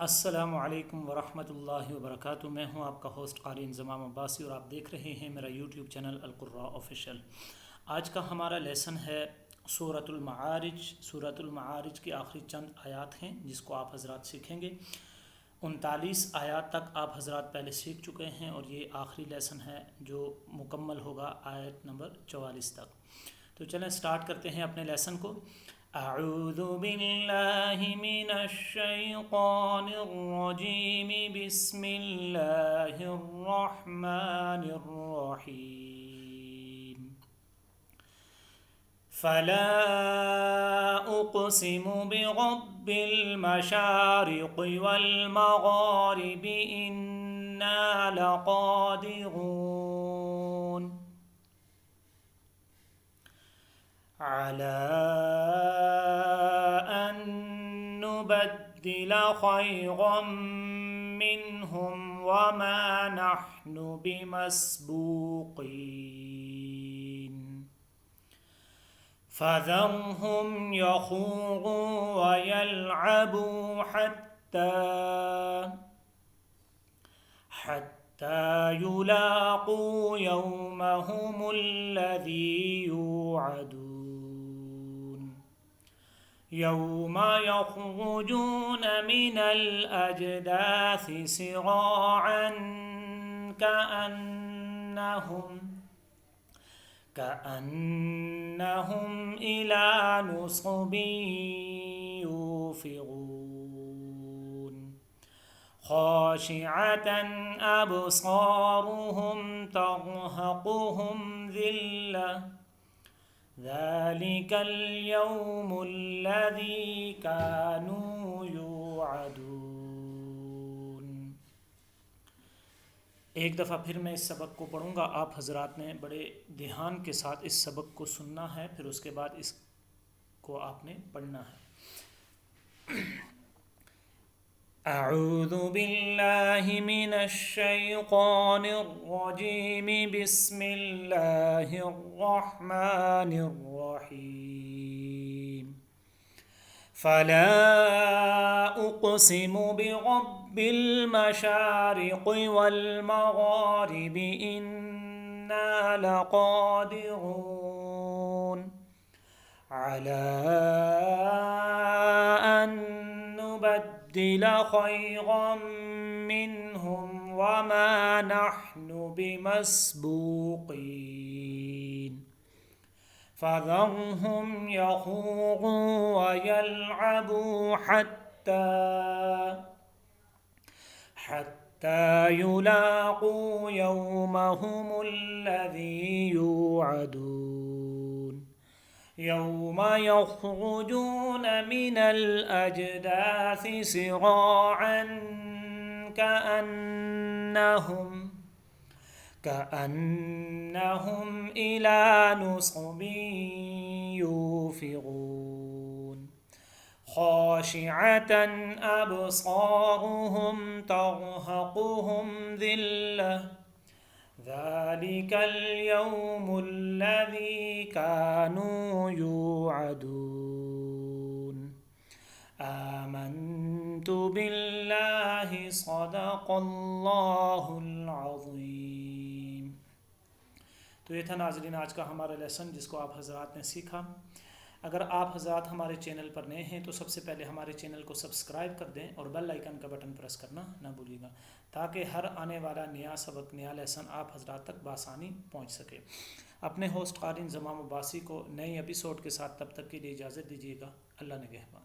अस्सलामु अलैकुम वरहमतुल्लाहि वबरकातुहू। मैं हूं आपका होस्ट क़ारी इंज़माम अब्बासी और आप देख रहे हैं मेरा यूट्यूब चैनल अल क़ुर्रा ऑफ़िशियल। आज का हमारा लेसन है सूरतुल मआरिज। सूरतुल मआरिज की आखिरी चंद आयात हैं जिसको आप हज़रात सीखेंगे। 39 आयात तक आप हज़रात पहले सीख चुके हैं और ये आखिरी लेसन है जो मुकम्मल होगा आयत नंबर 44 तक। तो चलें स्टार्ट करते हैं अपने लेसन को। अऊज़ु बिल्लाहि मिनश शैतानिर रजीम बिस्मिल्लाहिर रहमानिर रहीम। फला उक़्सिमु बिरब्बिल मशारिक़ि वल मग़ारिबि इन्ना लक़ादिरून अला अन नुबद्दिल खैरम मिनहुम वमा नहनु बिमस्बूक़ीन फ़ज़रहुम यख़ूज़ू वयल्अबू हत्ता युलाक़ू यौमहुमुल्लज़ी यूअदून यौम यख़रुजून मिनल अजदाथि सिराअन कअन्नहुम इला नुस्बिन यूफ़िऊन ख़ाशिअतन अबसारुहुम तर्हक़ुहुम ज़िल्लह ज़ालिकल यौमुल्लज़ी कानू यूअदून। एक दफ़ा फिर मैं इस सबक को पढ़ूँगा। आप हज़रात ने बड़े ध्यान के साथ इस सबक को सुनना है, फिर उसके बाद इसको आपने पढ़ना है। अऊज़ु बिल्लाहि मिनश शैतानिर रजीम बिस्मिल्लाहिर रहमानिर रहीम। फला उक़्सिमु बिरब्बिल मशारिक़ि वल मग़ारिबि इन्ना लक़ादिरून अला अन नुबद्दिल खैरम मिनहुम वमा नहनु बिमस्बूक़ीन फ़ज़रहुम यख़ूज़ू वयल्अबू हत्ता युलाक़ू यौमहुमुल्लज़ी यूअदून यौम यख़रुजून मिनल अजदाथि सिराअन कअन्नहुम इला नुस्बिन यूफ़िऊन ख़ाशिअतन अबसारुहुम तर्हक़ुहुम ज़िल्लह ज़ालिकल यौमुल्लज़ी कानू यूअदून। आमन्तु बिल्लाहि सदक़ल्लाहुल अज़ीम। तो ये था नाज़रीन आज का हमारा लेसन जिसको आप हज़रात ने सीखा। अगर आप हज़रात हमारे चैनल पर नए हैं तो सबसे पहले हमारे चैनल को सब्सक्राइब कर दें और बेल आइकन का बटन प्रेस करना ना भूलिएगा ताकि हर आने वाला नया सबक, नया लेसन आप हज़रात तक बआसानी पहुंच सके। अपने होस्ट क़ारी इंज़माम अब्बासी को नए एपिसोड के साथ तब तक के लिए इजाज़त दीजिएगा। अल्लाह निगहबान।